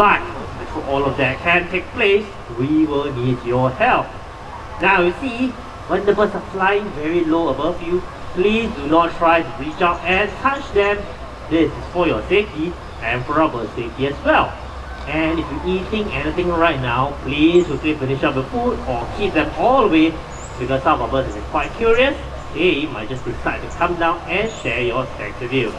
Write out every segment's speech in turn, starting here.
But for all of that can take place, we will need your help. Now you see, when the birds are flying very low above you, please do not try to reach out and touch them. This is for your safety and for our bird safety as well. And if you're eating anything right now, please quickly finish up the food or keep them all away, because some of us are quite curious. They might just decide to come down and share your snacks with you.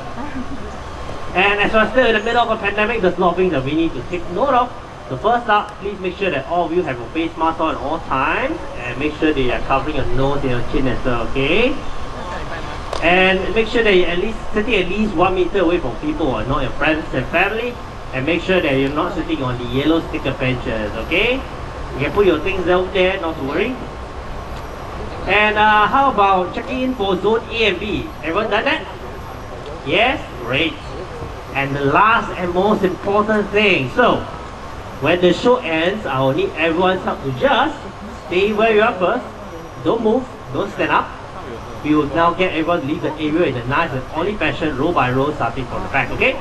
And as we're still in the middle of a pandemic, there's a lot of things that we need to take note of. So first up, please make sure that all of you have your face mask on at all times, and make sure that you are covering your nose and your chin as well, okay? And make sure that you're sitting at least 1 meter away from people who are not your friends and family. And make sure that you're not sitting on the yellow sticker benches, okay? You can put your things out there, not to worry. And how about checking in for zone A and B? Everyone done that? Yes? Great. And the last and most important thing. So, when the show ends, I will need everyone's help to just stay where you are first. Don't move, don't stand up. We will now get everyone to leave the area in a nice and orderly fashion, row by row, starting from the back, okay?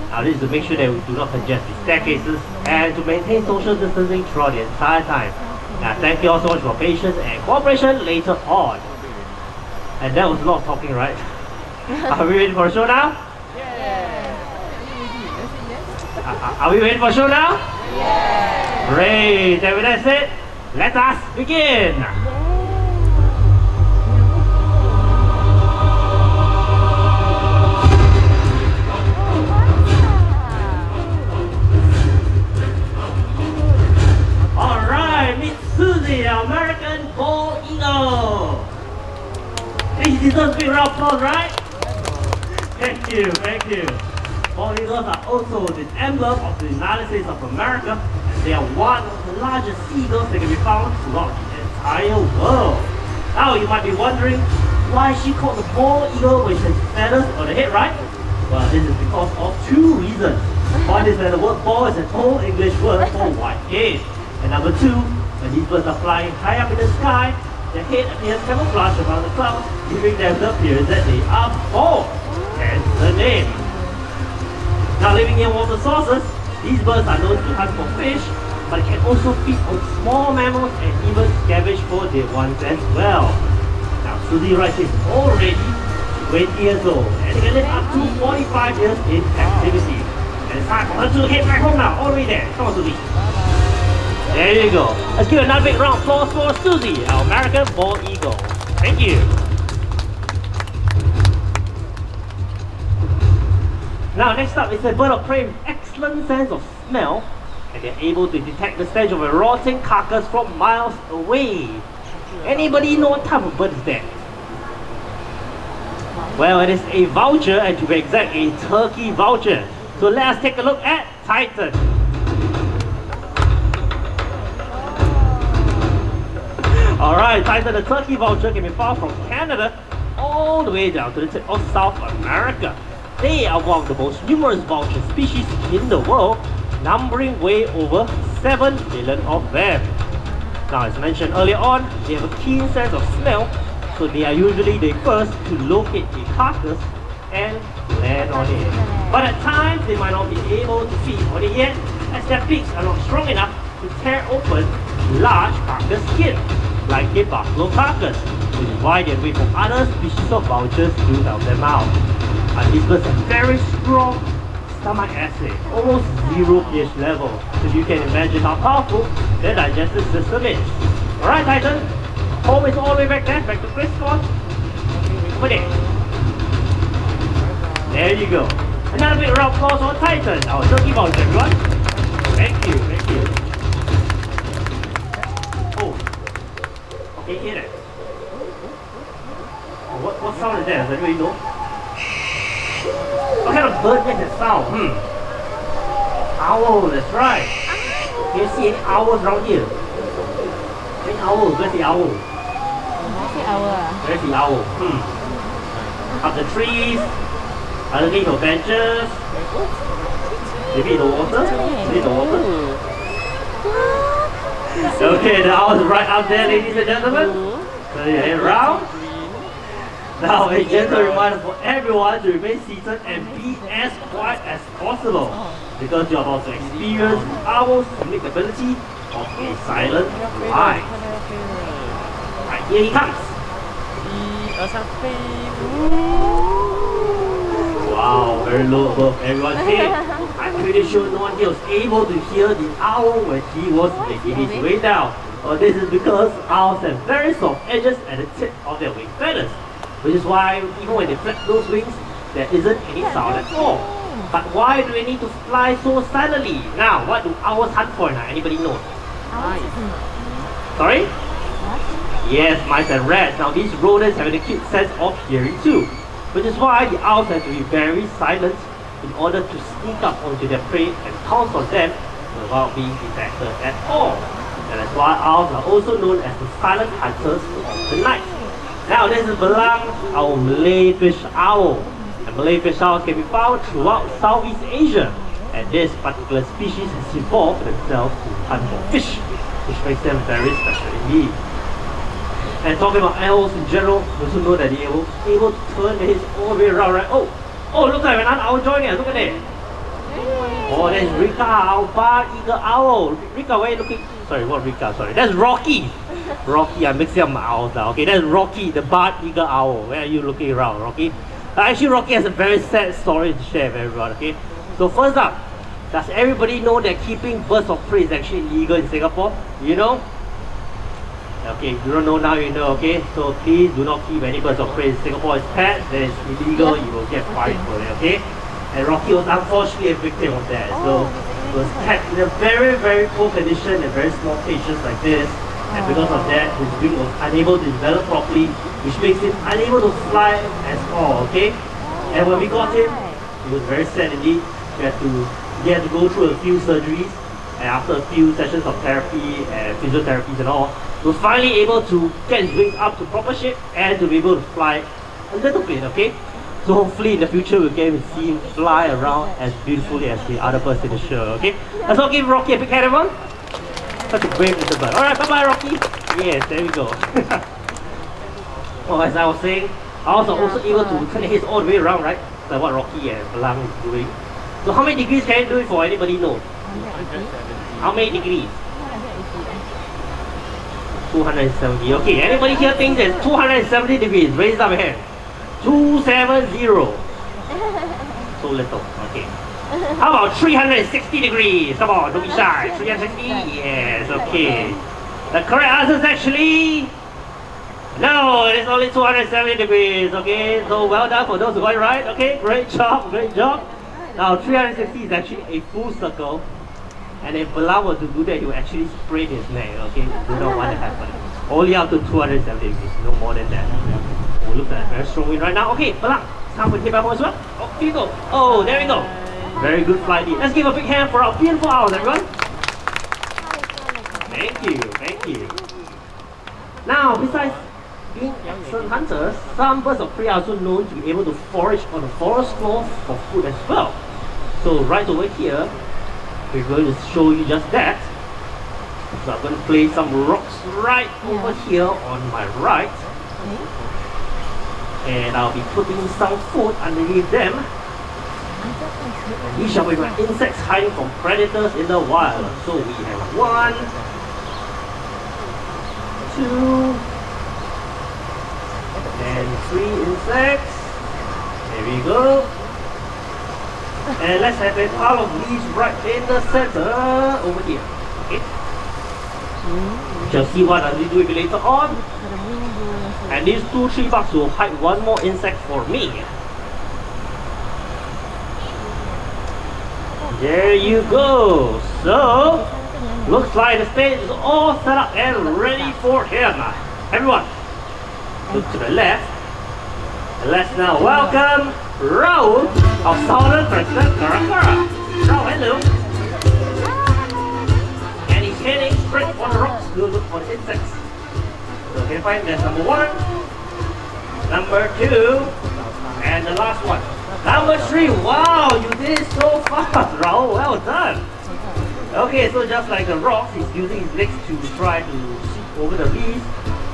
Now this is to make sure that we do not congest the staircases and to maintain social distancing throughout the entire time. Now thank you all so much for your patience and cooperation later on. And that was a lot of talking, right? Are we ready for the show now? Yeah. Are we ready for the show now? Yeah. Great! And with that said, let us begin! Susie, the American bald eagle. This deserves a big round of applause, right? Thank you, thank you. Bald eagles are also the emblem of the United States of America, and they are one of the largest seagulls that can be found throughout the entire world. Now you might be wondering, why is she called the bald eagle when she has feathers on the head, right? Well, this is because of two reasons. One is that the word bald is an old English word for white head. And number two, when these birds are flying high up in the sky, their head appears camouflaged around the clouds, giving them the appearance that they are bald. Hence the name. Now living near water sources, these birds are known to hunt for fish, but can also feed on small mammals and even scavenge for dead ones as well. Now Susie Rice is already 20 years old, and they can live up to 45 years in captivity. And it's time for her to head back home now, all the way there. Come on, Susie. There you go. Let's give another big round of applause for Susie, our American bald eagle. Thank you. Now next up is a bird of prey with excellent sense of smell, and they're able to detect the stench of a rotting carcass from miles away. Anybody know what type of bird is that? Well, it is a vulture, and to be exact, a turkey vulture. So let us take a look at Titan. Alright, Titan the turkey vulture can be found from Canada all the way down to the tip of South America. They are one of the most numerous vulture species in the world, numbering way over 7 billion of them. Now as mentioned earlier on, they have a keen sense of smell, so they are usually the first to locate a carcass and land on it. But at times they might not be able to feed on it yet, as their beaks are not strong enough to tear open large carcass skin, like a buffalo carcass, which is why they wait for other species of vultures to help them out. And these birds have very strong stomach acid, almost 0 pH level, so you can imagine how powerful their digestive system is. Alright Titan, home is all the way back there, back to Chris, come on. Over there. There you go. Another big round of applause for Titan, our turkey vulture, everyone. Thank you, thank you. Can you hear that? What sound is that? Does anybody know? What kind of bird makes that sound? Owl, that's right. Can you see any owls around here? Any owls? Where's the owl? Where's the owl? Where's the owl? Up the trees, underneath the benches, maybe in the water? Maybe in the water? Okay, the owl is right up there, ladies and gentlemen. So you head around. Now, a gentle reminder for everyone to remain seated and be as quiet as possible because you're about to experience the owl's unique ability of a silent flight. Right, here he comes. Wow, very low above everyone's head. I'm pretty sure no one here was able to hear the owl when he was making his way down. This is because owls have very soft edges at the tip of their wing feathers, which is why even when they flap those wings, there isn't any sound at all. But why do they need to fly so silently? Now, what do owls hunt for now? Anybody know? Sorry? Yes, mice and rats. Now these rodents have an acute sense of hearing too, which is why the owls have to be very silent in order to sneak up onto their prey and pounce on them without being detected at all. And that's why owls are also known as the silent hunters of the night. Now this is Belang, our Malay fish owl. And Malay fish owls can be found throughout Southeast Asia. And this particular species has evolved themselves to hunt for fish, which makes them very special indeed. And talking about owls in general, you also know that they're able to turn their heads all the way around, right? Oh, look like another owl joining us, look at that. Oh, that's Rika, our bald-eagle owl. Rika, where are you looking? Sorry, what Rika? Sorry, that's Rocky. Rocky, I'm mixing up my owls now. Okay, that's Rocky, the bald-eagle owl. Where are you looking around, Rocky? Actually, Rocky has a very sad story to share with everyone, okay? So first up, does everybody know that keeping birds of prey is actually illegal in Singapore? You know? Okay, if you don't know now, you know, okay? So please do not keep any birds of prey in Singapore. It's pets, then it's illegal, you will get fined for it, okay? And Rocky was unfortunately a victim of that. So it was kept in a very, very poor condition and very small cages like this. And because of that, his wing was unable to develop properly, which makes him unable to fly at all, okay? And when we got him, he was very sad indeed. He had to go through a few surgeries, and after a few sessions of therapy and physiotherapies and all, he was finally able to get his wings up to proper shape and to be able to fly a little bit, okay? So hopefully in the future we'll get to see him fly around as beautifully as the other birds in the show, okay? Let's all give Rocky a big hand, everyone. Such a brave little bird. Alright, bye-bye Rocky. Yes, there we go. Well, as I was saying, owls are also able to turn their heads all the way around, right? Like what Rocky and Belang is doing. So how many degrees can you do it for? Anybody know? How many degrees? 270. Okay, anybody here thinks it's 270 degrees? Raise up your hand. 270. So little. Okay. How about 360 degrees? Come on, don't be shy. 360? Yes, okay. The correct answer is actually no, it's only 270 degrees. Okay, so well done for those who got it right. Okay, great job, great job. Now 360 is actually a full circle. And if Belang were to do that, he would actually sprain his neck, okay? You don't want to happen. Only up to 270 degrees, no more than that. Oh, look at that, very strong wind right now. Okay, Belang, it's time for the hip as well. Oh, here you go. Oh, there we go. Very good flight. Let's give a big hand for our beautiful owls, everyone. Thank you, thank you. Now, besides being excellent hunters, some birds of prey are also known to be able to forage on the forest floor for food as well. So right over here, we're going to show you just that. So I'm going to place some rocks right over here on my right. And I'll be putting some food underneath them. These shall be my insects hiding from predators in the wild. So we have 1, 2, and 3 insects. There we go. And let's have a pile of leaves right in the center over here. Okay. Shall see what I'll do later on. And these 2 tree barks will hide one more insect for me. There you go. So looks like the stage is all set up and ready for him. Everyone, look to the left. And let's now welcome Raul of Southern President Karakara. Raul, hello. And he's heading straight for the rocks to look for the insects. So can you find that's number 1, number 2, and the last one. Number 3. Wow, you did it so fast, Raul. Well done. Okay, so just like the rocks, he's using his legs to try to sweep over the leaves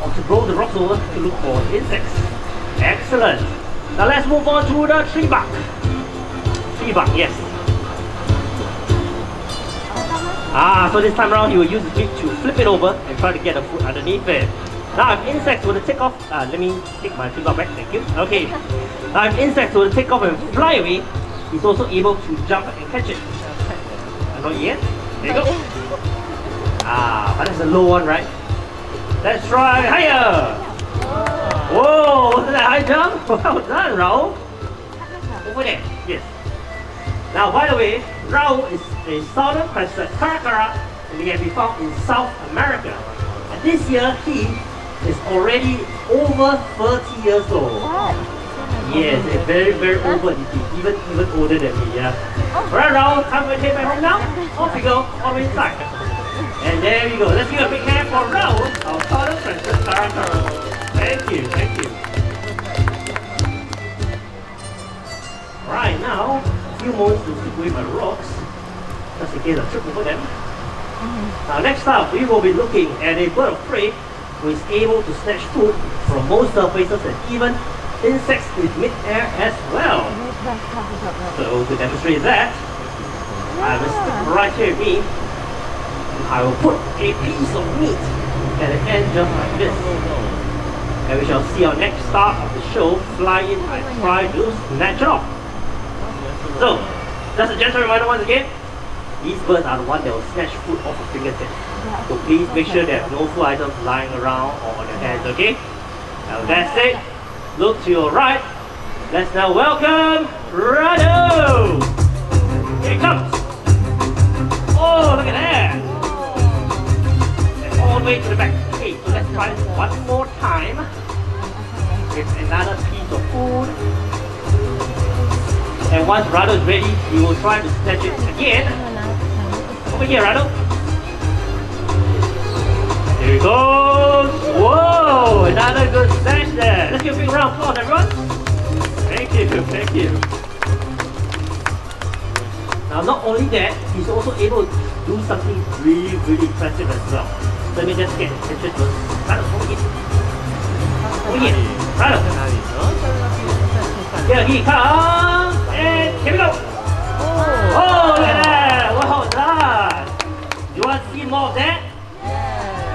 or to roll the rocks over to look for insects. Excellent. Now let's move on to the tree bark. Tree bark, yes. So this time around, you will use the jig to flip it over and try to get the food underneath it. Now if insects were to take off, let me take my tree bark back, thank you. Okay. Now if insects were to take off and fly away, he's also able to jump and catch it. Not yet. There you go. But that's a low one, right? Let's try higher. Whoa, wasn't that high jump? Well done, Raul. Over there, yes. Now, by the way, Raul is a southern crested caracara and he can be found in South America. And this year, he is already over 30 years old. What? Yes, it's very, very over. He's even older than me, yeah. Alright, Raul, time to take my home now. Off we go, all the way inside. And there we go. Let's give a big hand for Raul, our southern crested caracara. Thank you, thank you. Right now, a few moments to stick with my rocks, just in case I trip over them. Now next up, we will be looking at a bird of prey who is able to snatch food from most surfaces and even insects in mid-air as well. So to demonstrate that, I will stick right here with me. I will put a piece of meat at the end just like this. And we shall see our next star of the show fly in and try to snatch off. So, just a gentle reminder once again, these birds are the ones that will snatch food off your fingertips. So please make sure there are no food items lying around or on your hands, okay? Now that's it. Look to your right. Let's now welcome Rado! Here he comes! Oh, look at that! And all the way to the back. Okay, so let's try this one more time. With another piece of food. And once Rado is ready, he will try to snatch it again. Over here, Rado. Here he goes! Whoa! Another good snatch there. Let's give a big round of applause, everyone. Thank you, thank you. Now, not only that, he's also able to do something really, really impressive as well. Let me just get attention to Rado. Over here. Over here. Rado. Here he comes. And here we go. Oh, look at that. Well done. You want to see more of that?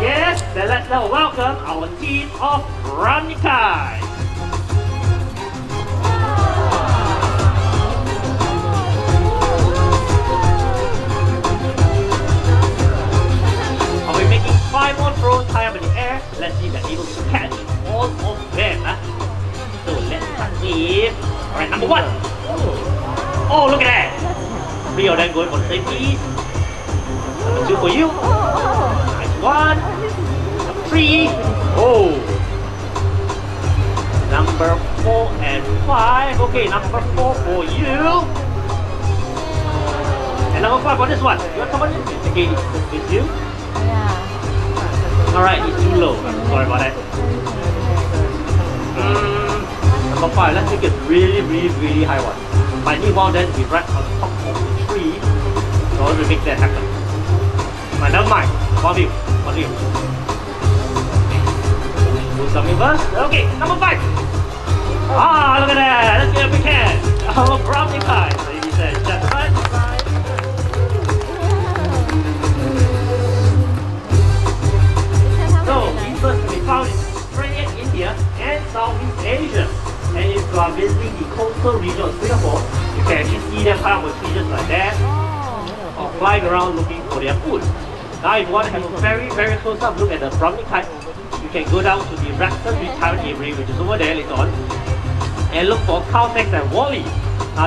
Yes, then let's now welcome our team of Brownikai. I'll be making 5 more throws high up in the air. Let's see if they're able to catch all of them. So let's start with, alright, number 1. Oh, look at that. 3 of them going for the same piece. Number 2 for you. Nice one. Number 3. Oh. Number 4 and 5. Okay, number 4 for you. And number 5 for this one. You want someone in? Okay, it's you. Alright, it's too low. I'm sorry about that. Number 5, let's take a really, really, really high one. But I need one of them to be right on top of the tree in order to make that happen. But never mind. One of you. Do something first. Okay, number 5. Look at that. Let's give a big hand. Our brownie pie, ladies and gentlemen. So, these birds can be found in Australia, India, and Southeast Asia. And if you are visiting the coastal region of Singapore, you can actually see them high on the trees just like that, or flying around looking for their food. Now, if you want to have a very, very close up look at the brownie kite, you can go down to the Raptor retirement area, which is over there later on, and look for Caltex and Wally.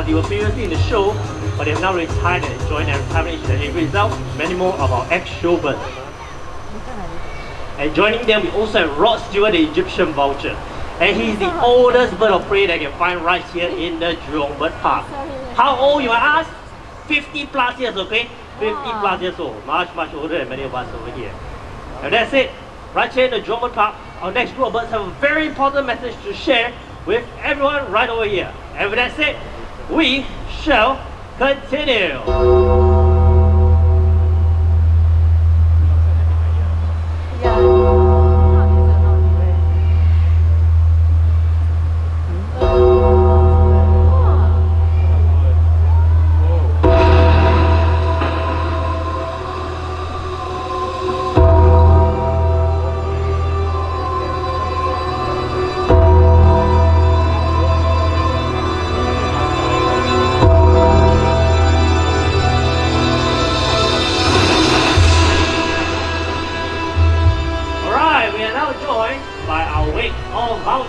They were previously in the show, but they have now retired and joined their retirement age. And as a result, many more of our ex-showbirds. And joining them, we also have Rod Stewart, the Egyptian vulture. And he's the oldest bird of prey that you can find right here in the Jurong Bird Park. How old, you might ask? 50 plus years, okay? 50 plus years old. Much, much older than many of us over here. And that's it. Right here in the Jurong Bird Park, our next group of birds have a very important message to share with everyone right over here. And with that said, we shall continue.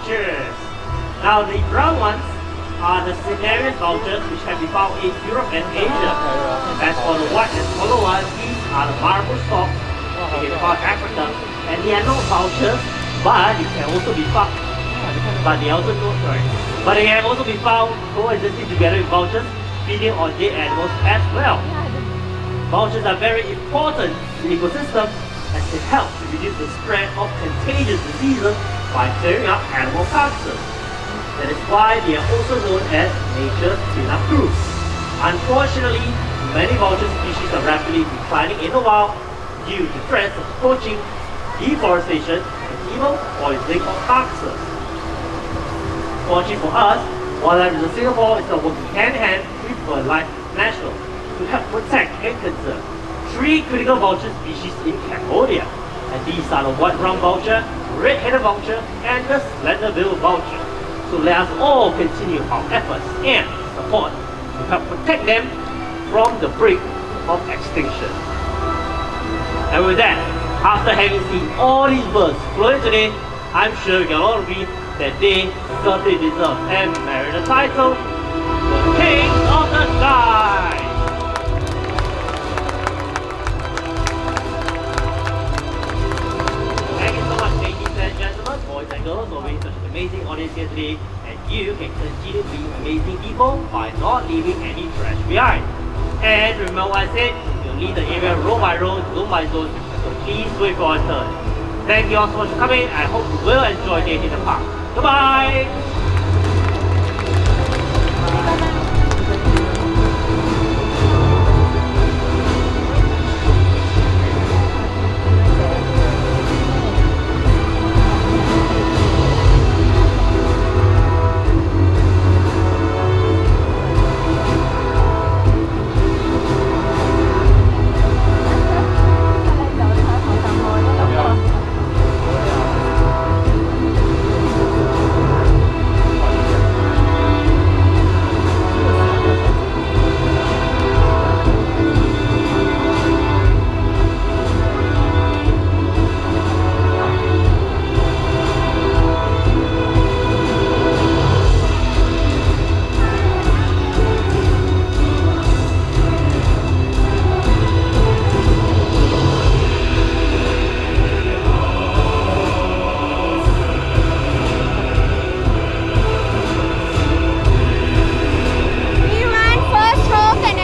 vouchers. Now the brown ones are the scenarios vouchers which can be found in Europe and Asia. As for the white and color ones, these are the marble stocks. They can be found in Africa, and they are not vouchers, but they can also be found. But they also know, sorry. But they can also be found coexisting together with vouchers, feeding on dead animals as well. Vouchers are very important in the ecosystem as it helps to reduce the spread of contagious diseases by clearing up animal carcasses. That is why they are also known as nature's cleanup crews. Unfortunately, many vulture species are rapidly declining in the wild due to threats of poaching, deforestation, and even poisoning of carcasses. Fortunately for us, Wildlife Reserve Singapore is working hand-in-hand with BirdLife International to help protect and conserve 3 critical vulture species in Cambodia. And these are the white-rump vulture, red-headed vulture, and the slender-billed vulture. So let us all continue our efforts and support to help protect them from the brink of extinction. And with that, after having seen all these birds flying today, I'm sure we can all agree that they certainly deserve and merit the title the King of the Sky. Thank you so much, ladies and gentlemen, boys and girls, for being such an amazing audience here today. And you can continue to be amazing people by not leaving any trash behind. And remember what I said, you'll leave the area row by row, zone by zone, so please wait for our turn. Thank you all so much for coming. I hope you will enjoy the day in the park. Goodbye!